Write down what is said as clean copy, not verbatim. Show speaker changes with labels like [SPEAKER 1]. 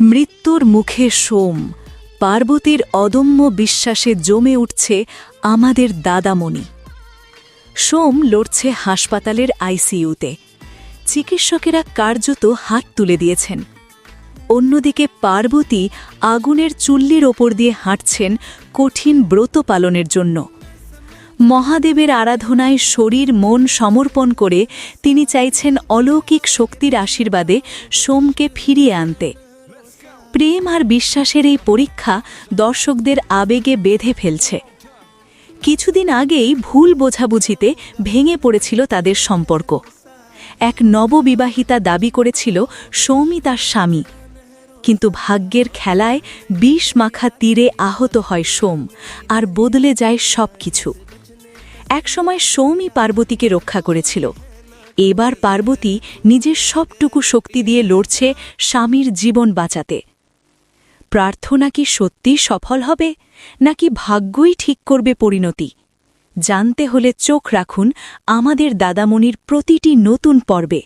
[SPEAKER 1] মৃত্যুর মুখে সোম, পার্বতীর অদম্য বিশ্বাসে জমে উঠছে আমাদের দাদামণি। সোম লড়ছে হাসপাতালের আইসিইউতে। চিকিৎসকেরা কার্যত হাত তুলে দিয়েছেন। অন্যদিকে পার্বতী আগুনের চুল্লির ওপর দিয়ে হাঁটছেন কঠিন ব্রত পালনের জন্য। মহাদেবের আরাধনায় শরীর মন সমর্পণ করে তিনি চাইছেন অলৌকিক শক্তির আশীর্বাদে সোমকে ফিরিয়ে আনতে। প্রেম আর বিশ্বাসের এই পরীক্ষা দর্শকদের আবেগে বেঁধে ফেলছে। কিছুদিন আগেই ভুল বোঝাবুঝিতে ভেঙে পড়েছিল তাদের সম্পর্ক। এক নববিবাহিতা দাবি করেছিল সৌমি তার স্বামী, কিন্তু ভাগ্যের খেলায় বিষ মাখা তীরে আহত হয় সোম, আর বদলে যায় সবকিছু। একসময় সৌমি পার্বতীকে রক্ষা করেছিল। এবার পার্বতী নিজের সবটুকু শক্তি দিয়ে লড়ছে স্বামীর জীবন বাঁচাতে। প্রার্থনা কি সত্যি সফল হবে, নাকি ভাগ্যই ঠিক করবে পরিণতি? জানতে হলে চোখ রাখুন আমাদের দাদামণির প্রতিটি নতুন পর্বে।